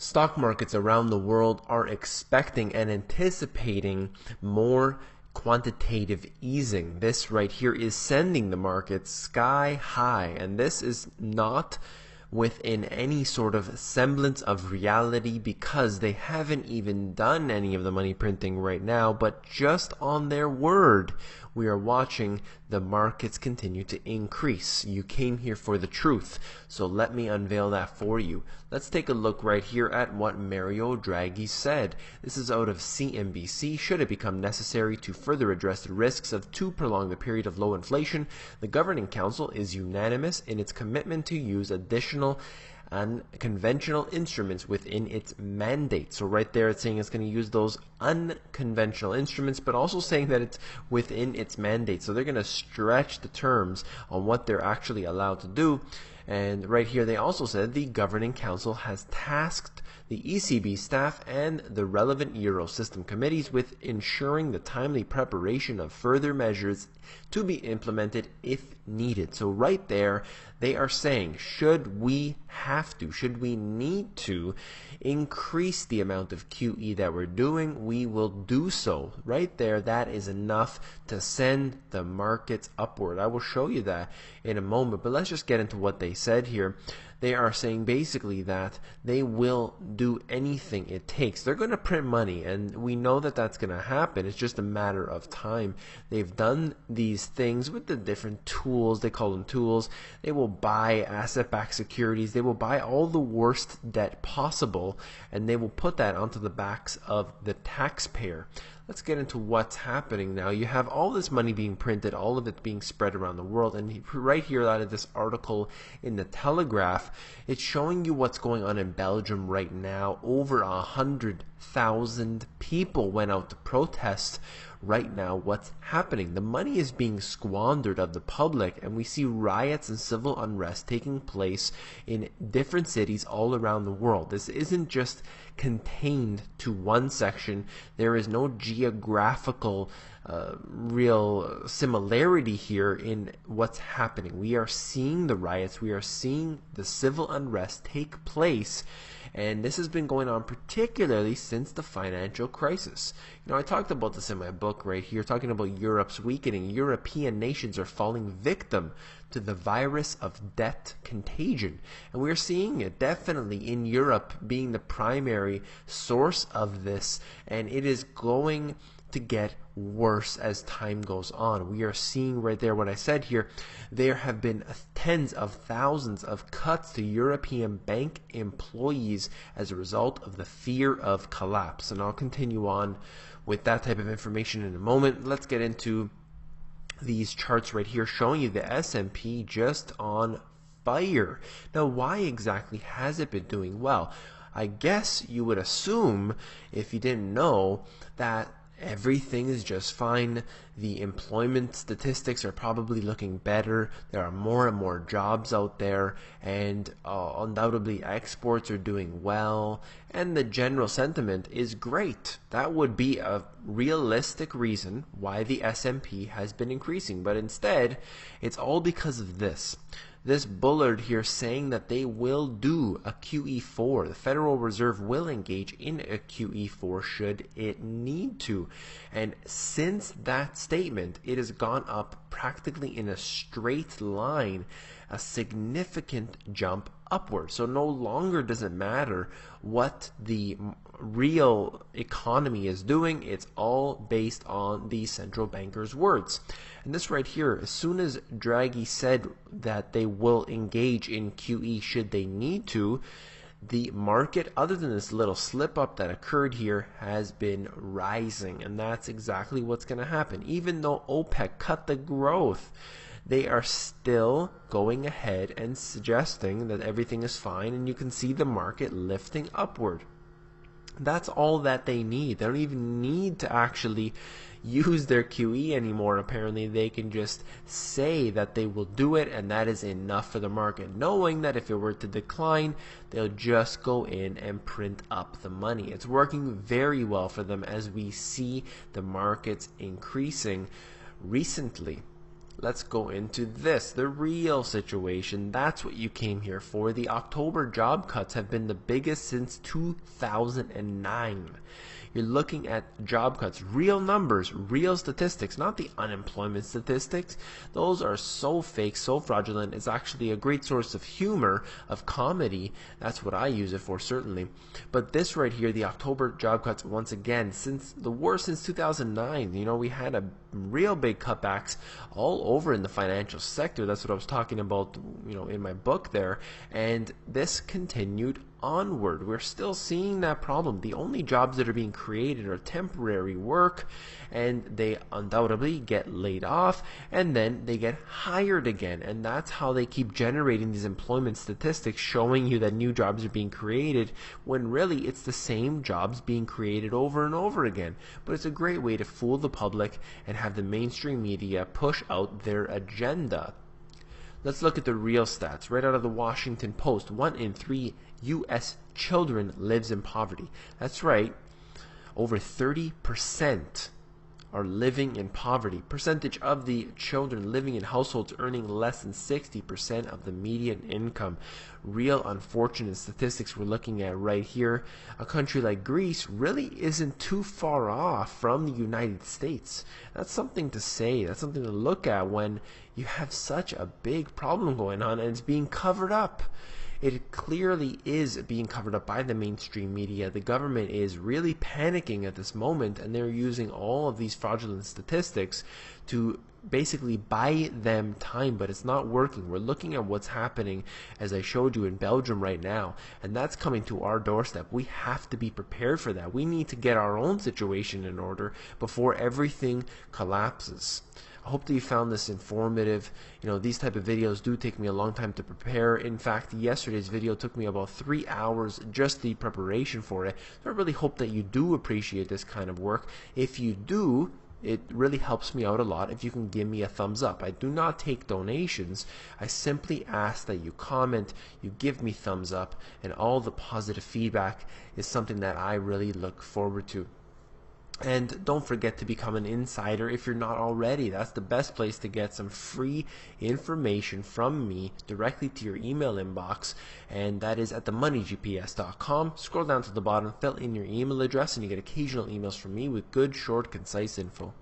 Stock markets around the world are expecting and anticipating more quantitative easing. This right here is sending the market sky high, and this is not within any sort of semblance of reality because they haven't even done any of the money printing right now, but just on their word, we are watching the markets continue to increase. You came here for the truth, so let me unveil that for you. Let's take a look right here at what Mario Draghi said. This is out of CNBC. Should it become necessary to further address the risks of too prolonged a period of low inflation, the Governing Council is unanimous in its commitment to use additional unconventional instruments within its mandate. So right there it's saying it's going to use those unconventional instruments, but also saying that it's within its mandate. So they're going to stretch the terms on what they're actually allowed to do. And right here they also said the Governing Council has tasked the ECB staff and the relevant Eurosystem committees with ensuring the timely preparation of further measures to be implemented if needed. So right there they are saying, should we need to increase the amount of QE that we're doing, we will do so. Right there, that is enough to send the markets upward. I will show you that in a moment, but let's just get into what they said here. They are saying basically that they will do anything it takes. They're going to print money, and we know that that's going to happen. It's just a matter of time. They've done these things with the different tools. They call them tools. They will buy asset-backed securities. They will buy all the worst debt possible, and they will put that onto the backs of the taxpayer. Let's get into what's happening now. You have all this money being printed, all of it being spread around the world, and right here out of this article in the Telegraph, it's showing you what's going on in Belgium right now. Over 100,000 people went out to protest right now. What's happening? The money is being squandered of the public, and we see riots and civil unrest taking place in different cities all around the world. This isn't just contained to one section. There is no geographical real similarity here in what's happening. We are seeing the riots, we are seeing the civil unrest take place, and this has been going on particularly since the financial crisis. You know, I talked about this in my book right here, talking about Europe's weakening. European nations are falling victim to the virus of debt contagion, and we're seeing it definitely in Europe being the primary source of this, and it is going to get worse as time goes on. We are seeing right there what I said here. There have been tens of thousands of cuts to European bank employees as a result of the fear of collapse. And I'll continue on with that type of information in a moment. Let's get into these charts right here showing you the S&P just on fire. Now, why exactly has it been doing well? I guess you would assume, if you didn't know, that everything is just fine. The employment statistics are probably looking better. There are more and more jobs out there, and undoubtedly exports are doing well, and the general sentiment is great. That would be a realistic reason why the S&P has been increasing, but instead it's all because of this bullard here saying that they will do a QE4. The Federal Reserve will engage in a QE4 should it need to. And since that statement, it has gone up practically in a straight line, a significant jump upward. So no longer does it matter what the real economy is doing. It's all based on the central banker's words. And this right here, as soon as Draghi said that they will engage in QE should they need to, the market, other than this little slip up that occurred here, has been rising. And that's exactly what's going to happen. Even though OPEC cut the growth, they are still going ahead and suggesting that everything is fine, and you can see the market lifting upward. That's all that they need. They don't even need to actually use their QE anymore. Apparently they can just say that they will do it, and that is enough for the market, knowing that if it were to decline, they'll just go in and print up the money. It's working very well for them as we see the markets increasing recently. Let's go into this, the real situation. That's what you came here for. The October job cuts have been the biggest since 2009. You're looking at job cuts, real numbers, real statistics, not the unemployment statistics. Those are so fake, so fraudulent. It's actually a great source of humor, of comedy. That's what I use it for, certainly. But this right here, the October job cuts, once again, since the worst since 2009. You know, we had a real big cutbacks all over in the financial sector. That's what I was talking about, you know, in my book there. And this continued onward. We're still seeing that problem. The only jobs that are being created are temporary work, and they undoubtedly get laid off, and then they get hired again. And that's how they keep generating these employment statistics, showing you that new jobs are being created, when really it's the same jobs being created over and over again. But it's a great way to fool the public and have the mainstream media push out their agenda. Let's look at the real stats right out of the Washington Post. 1 in 3 U.S. children lives in poverty. That's right. Over 30% are living in poverty. Percentage of the children living in households earning less than 60% of the median income. Real unfortunate statistics we're looking at right here. A country like Greece really isn't too far off from the United States. That's something to say. That's something to look at when you have such a big problem going on and it's being covered up. It clearly is being covered up by the mainstream media. The government is really panicking at this moment, and they're using all of these fraudulent statistics to basically buy them time, but it's not working. We're looking at what's happening, as I showed you, in Belgium right now, and that's coming to our doorstep. We have to be prepared for that. We need to get our own situation in order before everything collapses. I hope that you found this informative. You know, these type of videos do take me a long time to prepare. In fact, yesterday's video took me about 3 hours, just the preparation for it. So I really hope that you do appreciate this kind of work. If you do, it really helps me out a lot if you can give me a thumbs up. I do not take donations. I simply ask that you comment, you give me thumbs up, and all the positive feedback is something that I really look forward to. And don't forget to become an insider if you're not already. That's the best place to get some free information from me directly to your email inbox, and that is at themoneygps.com. Scroll down to the bottom, fill in your email address, and you get occasional emails from me with good, short, concise info.